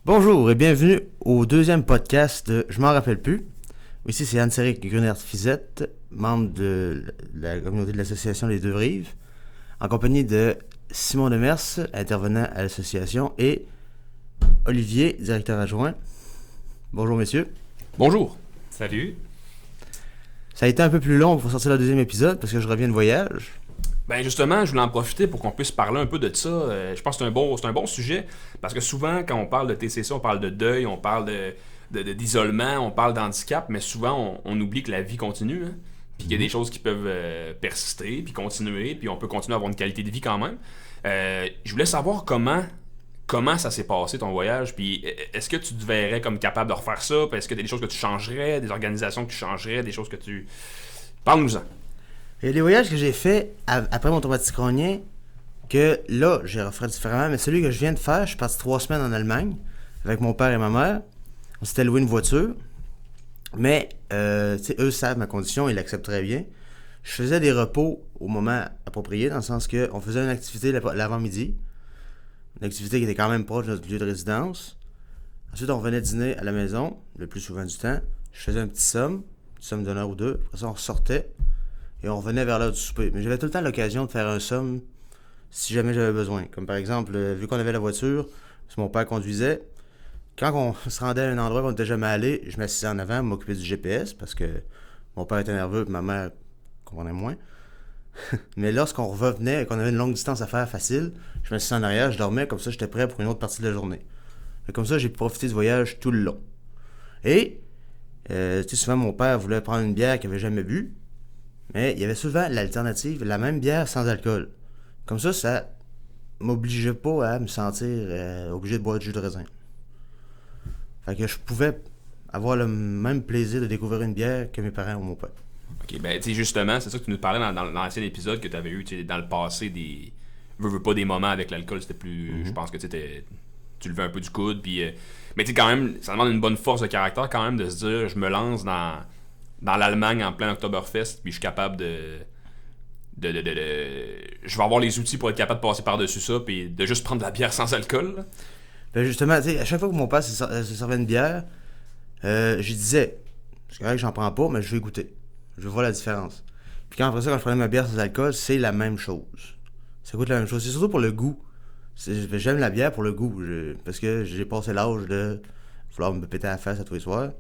Bonjour et bienvenue au deuxième podcast de Je m'en rappelle plus. Ici c'est Anne-Céric Grunert-Fizette, membre de la communauté de l'association Les Deux Rives, en compagnie de Simon Demers, intervenant à l'association, et Olivier, directeur adjoint. Bonjour messieurs. Bonjour. Salut. Ça a été un peu plus long pour sortir le deuxième épisode parce que je reviens de voyage. Ben justement, je voulais en profiter pour qu'on puisse parler un peu de ça. Je pense que c'est un bon sujet parce que souvent, quand on parle de TCC, on parle de deuil, on parle d'isolement, on parle d'handicap, mais souvent, on oublie que la vie continue. Hein? Puis qu'il y a des choses qui peuvent persister, puis continuer, puis on peut continuer à avoir une qualité de vie quand même. Je voulais savoir comment ça s'est passé ton voyage, puis est-ce que tu te verrais comme capable de refaire ça, puis est-ce que tu as des choses que tu changerais, des organisations que tu changerais, des choses que tu... Parle-nous-en. Et les voyages que j'ai faits après mon traumatisme chronien, que là, j'ai refait différemment, mais celui que je viens de faire, je suis parti 3 semaines en Allemagne avec mon père et ma mère. On s'était loué une voiture, mais eux savent ma condition, ils l'acceptent très bien. Je faisais des repos au moment approprié, dans le sens que on faisait une activité l'avant-midi, une activité qui était quand même proche de notre lieu de résidence. Ensuite, on revenait dîner à la maison, le plus souvent du temps. Je faisais une petite somme d'une heure ou deux. Après ça, on sortait et on revenait vers l'heure du souper. Mais j'avais tout le temps l'occasion de faire un somme si jamais j'avais besoin. Comme par exemple, vu qu'on avait la voiture, si mon père conduisait, quand on se rendait à un endroit où on n'était jamais allé, je m'assisais en avant, m'occuper du GPS parce que mon père était nerveux et ma mère comprenait moins. Mais lorsqu'on revenait et qu'on avait une longue distance à faire facile, je m'assisais en arrière, je dormais, comme ça j'étais prêt pour une autre partie de la journée. Et comme ça, j'ai profité du voyage tout le long. Et, souvent mon père voulait prendre une bière qu'il n'avait jamais bu, mais il y avait souvent l'alternative, la même bière sans alcool. Comme ça m'obligeait pas à me sentir obligé de boire du jus de raisin. Fait que je pouvais avoir le même plaisir de découvrir une bière que mes parents ou mon père. Ok, ben, tu sais, justement, c'est ça que tu nous parlais dans l'ancien épisode que tu avais eu, tu sais, dans le passé, veux pas des moments avec l'alcool, c'était plus. Je pense que tu levais un peu du coude, puis. Mais tu sais, quand même, ça demande une bonne force de caractère, quand même, de se dire, je me lance dans l'Allemagne en plein Oktoberfest, puis je suis capable je vais avoir les outils pour être capable de passer par-dessus ça, puis de juste prendre de la bière sans alcool, là. Ben justement, tu sais, à chaque fois que mon père se servait une bière, je disais, c'est correct que j'en prends pas, mais je vais goûter. Je vais voir la différence. Puis après ça, quand je prenais ma bière sans alcool, c'est la même chose. Ça goûte la même chose. C'est surtout pour le goût. J'aime la bière pour le goût. Parce que j'ai passé l'âge de vouloir me péter à la face à tous les soirs.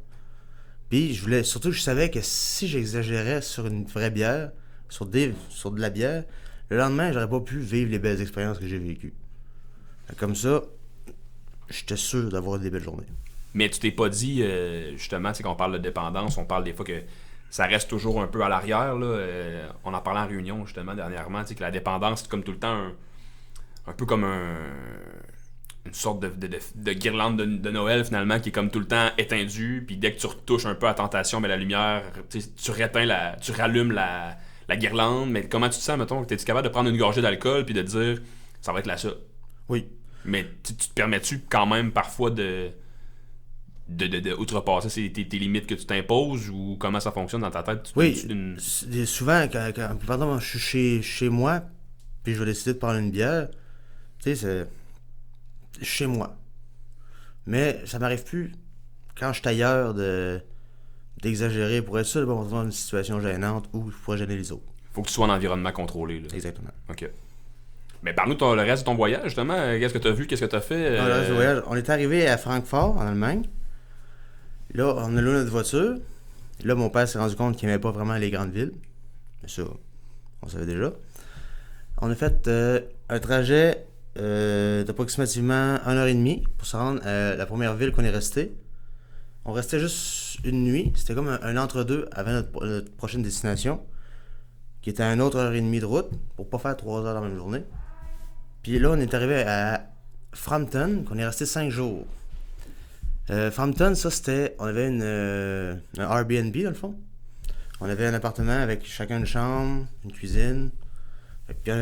Puis surtout je savais que si j'exagérais sur une vraie bière, sur de la bière, le lendemain, j'aurais pas pu vivre les belles expériences que j'ai vécues. Comme ça, j'étais sûr d'avoir des belles journées. Mais tu t'es pas dit, justement, tu sais, qu'on parle de dépendance, on parle des fois que ça reste toujours un peu à l'arrière, là. On en parlait en réunion, justement, dernièrement, tu sais, que la dépendance, c'est comme tout le temps un peu comme une sorte de guirlande de Noël, finalement, qui est comme tout le temps éteindue, puis dès que tu retouches un peu à la tentation, mais la lumière, tu rallumes la guirlande, mais comment tu te sens, mettons, que t'es-tu capable de prendre une gorgée d'alcool, puis de te dire, ça va être là ça. Oui. Mais tu te permets-tu quand même parfois de outrepasser tes limites que tu t'imposes, ou comment ça fonctionne dans ta tête? Oui, souvent, quand je suis chez moi, puis je vais décider de prendre une bière, tu sais, c'est chez moi. Mais ça m'arrive plus, quand je suis ailleurs, d'exagérer pour être sûr de ne pas me retrouver dans une situation gênante où je pourrais gêner les autres. Faut que tu sois en environnement contrôlé, là. Exactement. OK. Mais parle-nous le reste de ton voyage, justement. Qu'est-ce que tu as vu? Qu'est-ce que tu as fait? Le reste du voyage, on est arrivé à Francfort, en Allemagne. Là, on a loué notre voiture. Là, mon père s'est rendu compte qu'il n'aimait pas vraiment les grandes villes. Mais ça, on savait déjà. On a fait un trajet d'approximativement 1h30 pour se rendre à la première ville qu'on est resté. On restait juste une nuit. C'était comme un entre-deux avant notre prochaine destination, qui était à une autre 1h30 de route pour pas faire 3 heures dans la même journée. Puis là, on est arrivé à Frampton, qu'on est resté 5 jours. Frampton, ça c'était... On avait un Airbnb dans le fond. On avait un appartement avec chacun une chambre, une cuisine. Puis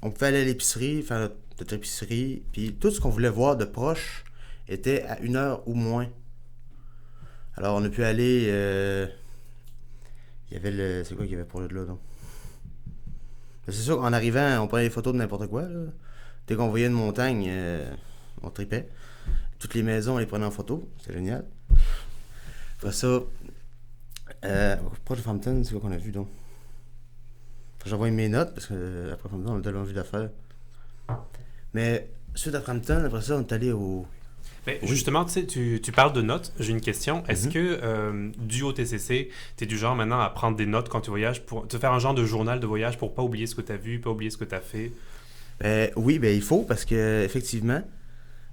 on pouvait aller à l'épicerie, faire notre épicerie. Puis tout ce qu'on voulait voir de proche était à 1 heure ou moins. Alors on a pu aller... il y avait c'est quoi qu'il y avait pour là, donc? C'est sûr qu'en arrivant, on prenait des photos de n'importe quoi, là. Dès qu'on voyait une montagne, on tripait. toutes les maisons, on les prenait en photo. C'était génial. Après ça, proche de Frampton, c'est quoi qu'on a vu donc? J'ai envoyé mes notes parce que après Frampton, on a tellement vu d'affaires. Mais suite à Frampton, après ça, on est allé au. Mais justement, tu parles de notes. J'ai une question. Est-ce que, dû au TCC, tu es du genre maintenant à prendre des notes quand tu voyages, pour te faire un genre de journal de voyage pour pas oublier ce que tu as vu, pas oublier ce que tu as fait? Oui, il faut parce que effectivement,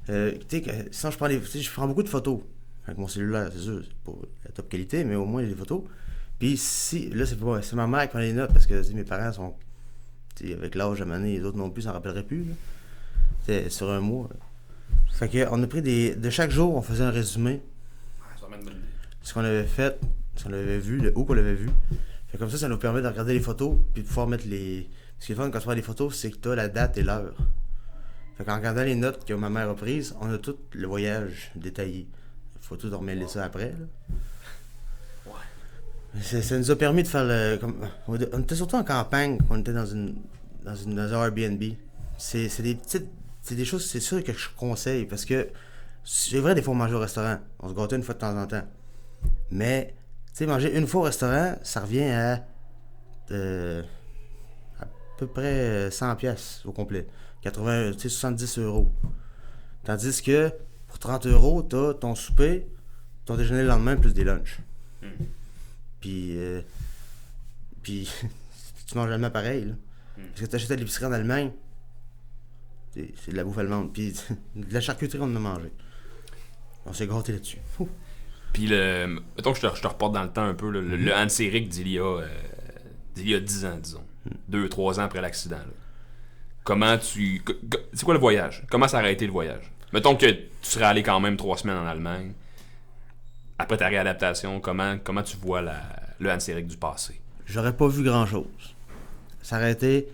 sinon je prends beaucoup de photos avec mon cellulaire, c'est sûr, c'est pas la top qualité, mais au moins j'ai des photos. Puis si, là c'est ma mère qui prend les notes parce que mes parents sont, avec l'âge à maner, les autres non plus, s'en rappelleraient plus. Là. C'était sur un mois. Là. Fait que on a pris de chaque jour, on faisait un résumé. Ça m'amène une bonne idée. Ce qu'on avait fait, ce qu'on avait vu, le où qu'on l'avait vu. Fait comme ça nous permet de regarder les photos puis de pouvoir mettre les. Ce qui est fun quand tu vois les photos, c'est que tu as la date et l'heure. Fait qu'en regardant les notes que ma mère a prises, on a tout le voyage détaillé. Faut tout remêler ça après. Là. Ouais. Ça nous a permis de faire le. On était surtout en campagne, on était dans un Airbnb. C'est des petites. C'est des choses, c'est sûr que je conseille parce que c'est vrai, des fois on mangeait au restaurant. On se gâtait une fois de temps en temps. Mais, tu sais, manger une fois au restaurant, ça revient à peu près 100 pièces au complet. 70 euros. Tandis que pour 30 euros, t'as ton souper, ton déjeuner le lendemain, plus des lunchs. Puis tu manges jamais pareil. Là. Parce que t'achètes à l'épicerie en Allemagne, c'est de la bouffe allemande. Puis de la charcuterie, on en a mangé. On s'est gâté là-dessus. Puis, mettons que je te reporte dans le temps un peu, le Hans Erik d'il y a 10 ans, disons. 2-3 ans après l'accident. Là. Comment tu. C'est quoi le voyage? Comment ça aurait été le voyage? Mettons que tu serais allé quand même 3 semaines en Allemagne. Après ta réadaptation, comment tu vois le Hans Erik du passé? J'aurais pas vu grand-chose. Ça aurait été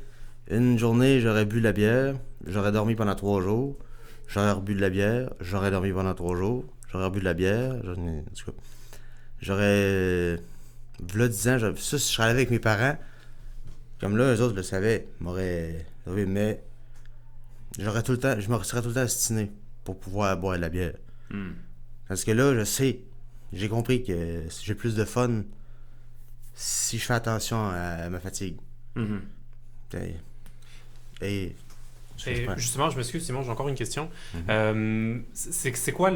une journée, j'aurais bu de la bière, j'aurais dormi pendant 3 jours, j'aurais rebu de la bière, j'aurais dormi pendant 3 jours, j'aurais rebu de la bière, en tout cas. J'aurais. V'là 10 ans, ça, si je serais allé avec mes parents, comme là, eux autres le savaient, m'auraient. Mais j'aurais tout le temps. Je me serais tout le temps astiné pour pouvoir boire de la bière. Parce que là, je sais, j'ai compris que j'ai plus de fun si je fais attention à ma fatigue. Et justement, je m'excuse, Simon, j'ai encore une question. C'est quoi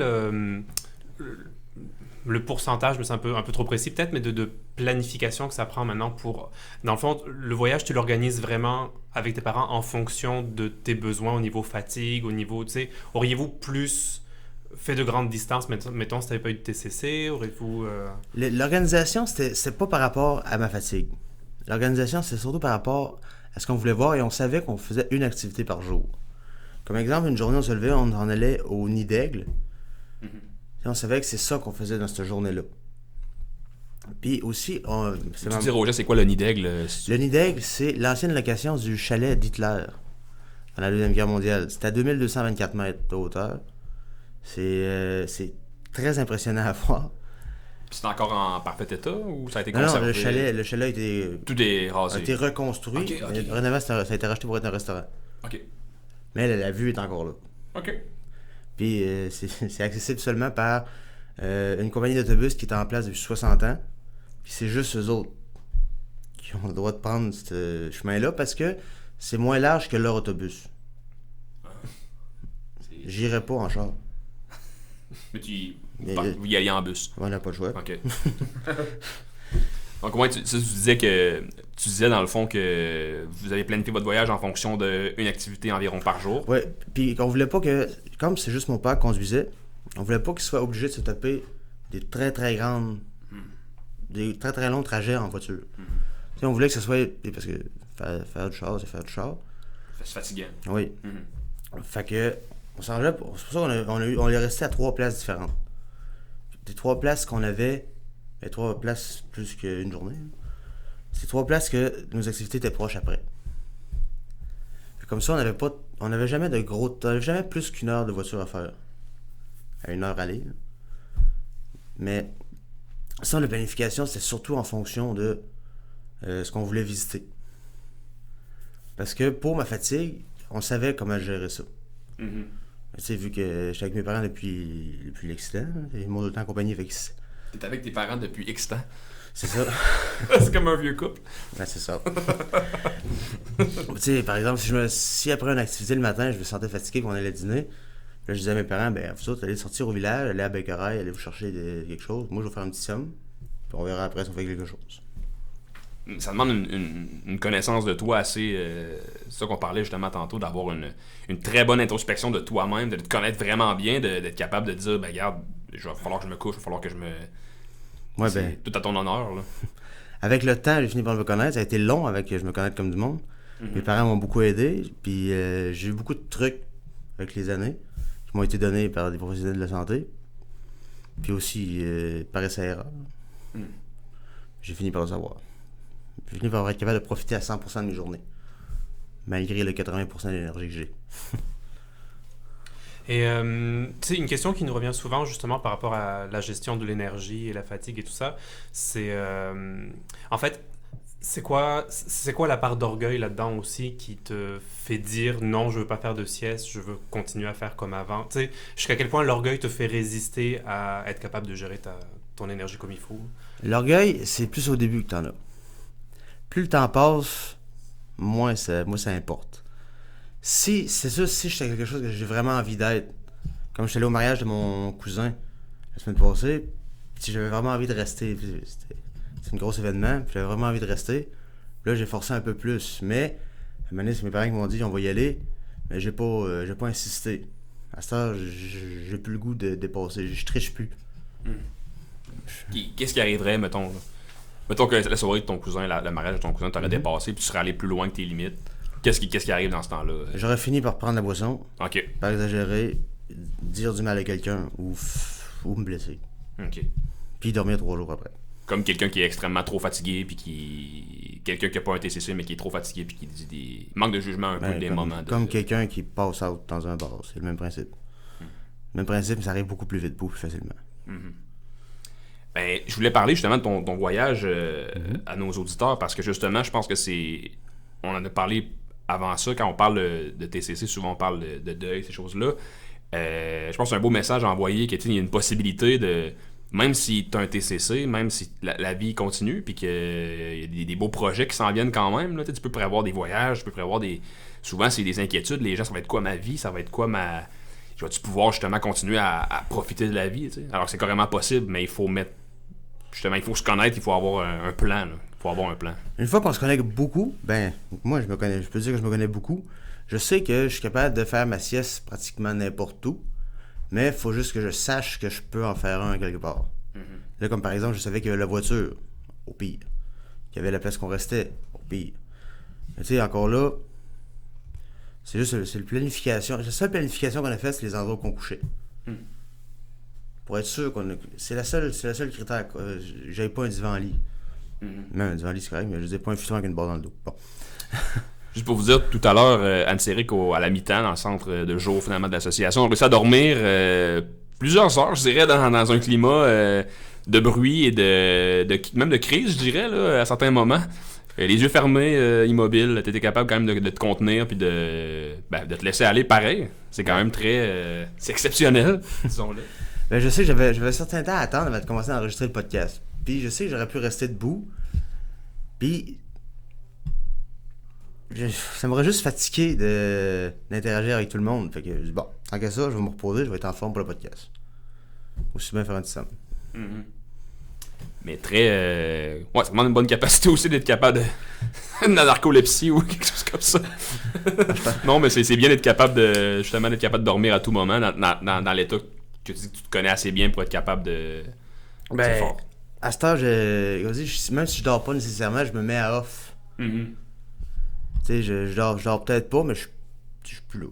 le pourcentage, mais c'est un peu trop précis peut-être, mais de planification que ça prend maintenant pour... Dans le fond, le voyage, tu l'organises vraiment avec tes parents en fonction de tes besoins au niveau fatigue, au niveau, tu sais, auriez-vous plus fait de grandes distances, mettons, si tu n'avais pas eu de TCC, auriez-vous... L'organisation, c'était pas par rapport à ma fatigue. L'organisation, c'est surtout par rapport à ce qu'on voulait voir et on savait qu'on faisait une activité par jour. Comme exemple, une journée, on se levait, on en allait au Nid d'Aigle. Et on savait que c'est ça qu'on faisait dans cette journée-là. Puis aussi... Tu dis, Roger, c'est quoi le Nid d'Aigle? Le Nid d'Aigle, c'est l'ancienne location du chalet d'Hitler dans la Deuxième Guerre mondiale. C'est à 2224 mètres de hauteur. C'est très impressionnant à voir. Puis c'est encore en parfait état ou ça a été conservé? Non, le chalet a été... Tout est rasé. A été reconstruit. Okay. Rénovant, ça a été racheté pour être un restaurant. OK. Mais la vue est encore là. OK. Puis c'est accessible seulement par une compagnie d'autobus qui est en place depuis 60 ans. Puis c'est juste eux autres qui ont le droit de prendre ce chemin-là parce que c'est moins large que leur autobus. J'irai pas en char. Mais vous y alliez en bus. On n'a pas le choix. OK. Donc, ouais, tu disais dans le fond que vous avez planifié votre voyage en fonction d'une activité environ par jour. Oui, puis on voulait pas que, comme c'est juste mon père qui conduisait, on voulait pas qu'il soit obligé de se taper des très très grandes, des très très longs trajets en voiture. On voulait que ce soit, parce que faire du char, c'est faire du char. C'est fatigant. Oui. Fait que, on s'arrangeait, c'est pour ça qu'on est resté à 3 places différentes. Des 3 places qu'on avait, 3 places plus qu'une journée. C'est 3 places que nos activités étaient proches après. Puis comme ça, on n'avait jamais jamais plus qu'une heure de voiture à faire. À 1 heure aller. Là. Mais ça, la planification, c'était surtout en fonction de ce qu'on voulait visiter. Parce que pour ma fatigue, on savait comment gérer ça. Tu sais, vu que j'étais avec mes parents depuis l'accident, ils m'ont tout le temps accompagné, fait que T'es avec tes parents depuis X temps. c'est ça. C'est comme un vieux couple. Ben, c'est ça. Tu sais, par exemple, si après une activité le matin, je me sentais fatigué, qu'on allait dîner, là, je disais à mes parents, ben, vous autres, allez sortir au village, allez à Bécorail, allez vous chercher quelque chose. Moi, je vais faire un petit somme, puis on verra après si on fait quelque chose. Ça demande une connaissance de toi assez... c'est ça qu'on parlait justement tantôt, d'avoir une très bonne introspection de toi-même, de te connaître vraiment bien, d'être capable de dire, ben regarde, il va falloir que je me couche, il va falloir que je me... Ouais, c'est ben, tout à ton honneur, là. avec le temps, j'ai fini par me connaître. Ça a été long avec que je me connaisse comme du monde. Mes parents m'ont beaucoup aidé, puis j'ai eu beaucoup de trucs avec les années qui m'ont été donnés par des professionnels de la santé. Puis aussi par essai erreur. J'ai fini par le savoir. J'ai fini par être capable de profiter à 100% de mes journées, malgré le 80% de l'énergie que j'ai. Et tu sais, une question qui nous revient souvent justement par rapport à la gestion de l'énergie et la fatigue et tout ça, c'est en fait, c'est quoi la part d'orgueil là-dedans aussi qui te fait dire non, je veux pas faire de sieste, je veux continuer à faire comme avant. Tu sais, jusqu'à quel point l'orgueil te fait résister à être capable de gérer ton énergie comme il faut. L'orgueil, c'est plus au début que t'en as. Plus le temps passe, moins ça importe. Si j'étais quelque chose que j'ai vraiment envie d'être, comme j'étais allé au mariage de mon cousin la semaine passée, si j'avais vraiment envie de rester, c'est un gros événement, puis j'avais vraiment envie de rester, là j'ai forcé un peu plus, mais à un moment donné, c'est mes parents qui m'ont dit on va y aller, mais j'ai pas insisté. À cette heure, j'ai plus le goût de dépasser, je triche plus. Qu'est-ce qui arriverait, mettons, là? Mettons que la soirée de ton cousin, le mariage de ton cousin, t'aurais dépassé, puis tu serais allé plus loin que tes limites. Qu'est-ce qui arrive dans ce temps-là? J'aurais fini par prendre la boisson, Ok. par exagérer, dire du mal à quelqu'un ou me blesser. Ok. Puis dormir 3 jours après. Comme quelqu'un qui est extrêmement trop fatigué, puis quelqu'un qui a pas un TCC, mais qui est trop fatigué, puis qui dit des... manque de jugement un peu des moments. Comme quelqu'un qui passe out dans un bar, c'est le même principe. Le même principe, mais ça arrive beaucoup plus vite, beaucoup plus facilement. Ben, je voulais parler justement de ton voyage à nos auditeurs, parce que justement, je pense que c'est... On en a parlé avant ça, quand on parle de TCC, souvent on parle de deuil, ces choses-là. Je pense que c'est un beau message à envoyer, qu'il y a une possibilité de... Même si tu as un TCC, même si la vie continue, puis qu'il y a des beaux projets qui s'en viennent quand même, là, tu peux prévoir des voyages, tu peux prévoir des... Souvent, c'est des inquiétudes. Les gens, ça va être quoi ma vie? Ça va être quoi ma... Je vais-tu pouvoir justement continuer à profiter de la vie? T'sais? Alors c'est carrément possible, mais il faut mettre... Justement, il faut se connaître, il faut avoir un plan. Là. Il faut avoir un plan. Une fois qu'on se connaît beaucoup, ben, moi, je peux dire que je me connais beaucoup. Je sais que je suis capable de faire ma sieste pratiquement n'importe où, mais il faut juste que je sache que je peux en faire un quelque part. Là, comme par exemple, je savais qu'il y avait la voiture, au pire. Qu'il y avait la place qu'on restait, au pire. Mais tu sais, encore là, c'est la planification. La seule planification qu'on a faite, c'est les endroits qu'on couchait. Pour être sûr qu'on a... C'est la seule critère. J'avais pas un divan lit. Même un divan lit, c'est correct, mais je disais pas un futon avec une barre dans le dos. Bon. Juste pour vous dire, tout à l'heure, Anne-Céric, à la mi-temps, dans le centre de jour finalement de l'association, on a réussi à dormir plusieurs heures, je dirais, dans un climat de bruit et même de crise, je dirais, là, à certains moments. Les yeux fermés, immobiles, t'étais capable quand même de te contenir puis de te laisser aller pareil. C'est quand même très... c'est exceptionnel, disons-le. Ben, je sais que j'avais un certain temps à attendre avant de commencer à enregistrer le podcast. Puis je sais que j'aurais pu rester debout. Puis ça m'aurait juste fatigué d'interagir avec tout le monde. Fait que je dis, bon, tant qu'à ça, je vais me reposer, je vais être en forme pour le podcast. Aussi bien faire un petit somme. Mais très... Ouais, ça demande une bonne capacité aussi d'être capable de narcolepsie ou quelque chose comme ça. Non, mais c'est bien d'être capable de dormir à tout moment dans l'état que tu dis que tu te connais assez bien pour être capable de... Ben, fort. À cette heure, même si je dors pas nécessairement, je me mets à off. Tu sais, je dors peut-être pas, mais je suis plus là.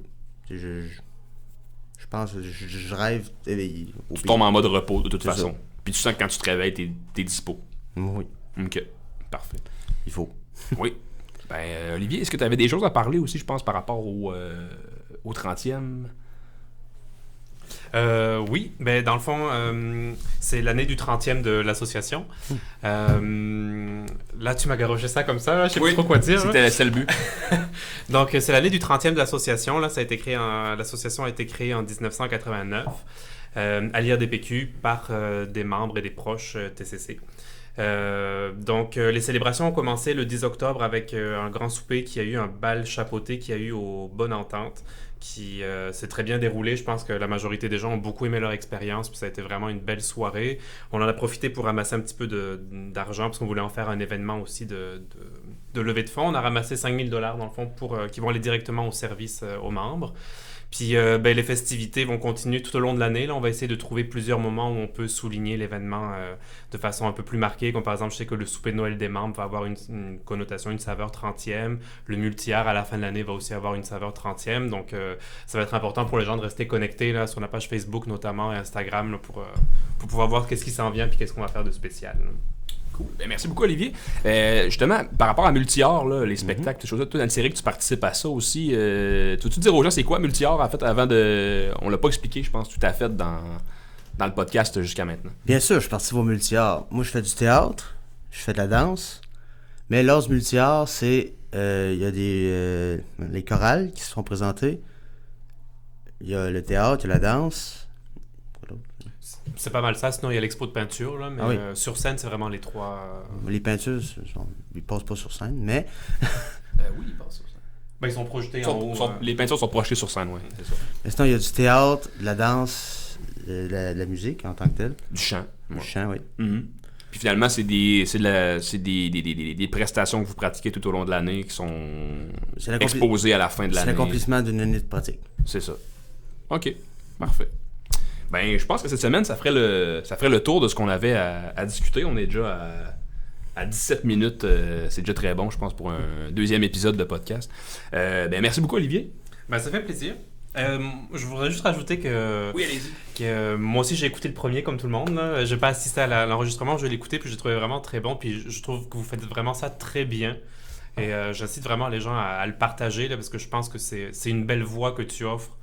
Je pense, je rêve éveillé. Tu tombes en mode repos de toute façon. Puis tu sens que quand tu te réveilles, t'es dispo. Oui. Ok, parfait. Il faut. Oui. Ben, Olivier, est-ce que tu avais des choses à parler aussi, je pense, par rapport au 30e? Oui, ben dans le fond, c'est l'année du 30e de l'association. Là, tu m'as garoché ça comme ça, là, je sais Oui, pas trop quoi dire. C'était le but. Donc, c'est l'année du 30e de l'association. Là, ça a été l'association a été créée en 1989 à l'IRDPQ par des membres et des proches TCC. Donc, les célébrations ont commencé le 10 octobre avec un grand souper qui a eu un bal chapeauté qui a eu au Bonne Entente, qui s'est très bien déroulé. Je pense que la majorité des gens ont beaucoup aimé leur expérience, puis ça a été vraiment une belle soirée. On en a profité pour ramasser un petit peu d'argent, parce qu'on voulait en faire un événement aussi de levée de fonds. On a ramassé 5 000 $ dans le fond qui vont aller directement au service aux membres. Puis les festivités vont continuer tout au long de l'année. Là, on va essayer de trouver plusieurs moments où on peut souligner l'événement de façon un peu plus marquée. Comme par exemple, je sais que le souper de Noël des membres va avoir une connotation, une saveur 30e. Le multi-art à la fin de l'année va aussi avoir une saveur 30e. Donc, ça va être important pour les gens de rester connectés là, sur la page Facebook notamment et Instagram là, pour pouvoir voir qu'est-ce qui s'en vient puis qu'est-ce qu'on va faire de spécial. Là. Cool. Ben, merci beaucoup, Olivier. Justement, par rapport à Multi-Art, là, les spectacles, choses là, toi, dans le série que tu participes à ça aussi, tu veux-tu dire aux gens c'est quoi Multi-Art, en fait, avant de... On l'a pas expliqué, je pense, tout à fait dans le podcast jusqu'à maintenant. Bien sûr, je participe au multi-art. Moi, je fais du théâtre, je fais de la danse, mais l'art du multi-art, c'est... Il y a les chorales qui se sont présentées, il y a le théâtre, il y a la danse... C'est pas mal ça, sinon il y a l'expo de peinture, là, mais sur scène, c'est vraiment les trois... Les peintures, ils passent pas sur scène, mais... Oui, ils passent sur scène. Ben, ils sont projetés en haut. Les peintures sont projetées sur scène, oui, c'est ça. Mais sinon, il y a du théâtre, de la danse, de la musique en tant que telle. Du chant. Du chant, oui. Mm-hmm. Puis finalement, c'est des prestations que vous pratiquez tout au long de l'année qui sont exposées à la fin de l'année. C'est l'accomplissement d'une année de pratique. C'est ça. OK, parfait. Ben, je pense que cette semaine, ça ferait le tour de ce qu'on avait à discuter. On est déjà à 17 minutes. C'est déjà très bon, je pense, pour un deuxième épisode de podcast. Ben, merci beaucoup, Olivier. Ben, ça fait plaisir. Je voudrais juste rajouter que, oui, allez-y. Que moi aussi j'ai écouté le premier comme tout le monde. Là. J'ai pas assisté à l'enregistrement, je l'ai écouté puis j'ai trouvé vraiment très bon. Puis je trouve que vous faites vraiment ça très bien. Et j'incite vraiment les gens à le partager là, parce que je pense que c'est une belle voix que tu offres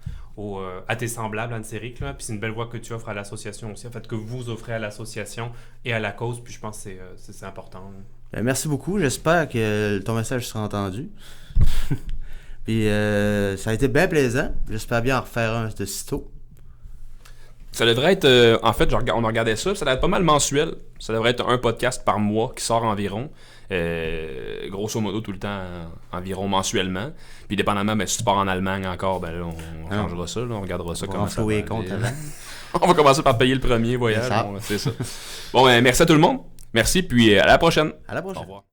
à tes semblables, Anne-Céric, puis c'est une belle voix que tu offres à l'association aussi, en fait, que vous offrez à l'association et à la cause, puis je pense que c'est important. Merci beaucoup, j'espère que ton message sera entendu. Puis ça a été bien plaisant, j'espère bien en refaire un de sitôt. Ça devrait être, en fait, on regardait ça devrait être pas mal mensuel, ça devrait être un podcast par mois qui sort environ. Grosso modo tout le temps environ mensuellement, puis dépendamment si tu pars en Allemagne encore, ben là on changera ça, là, on regardera ça comment ça va. On va commencer par payer le premier voyage, c'est ça. Bon, merci à tout le monde, merci, puis à la prochaine. À la prochaine. Au revoir.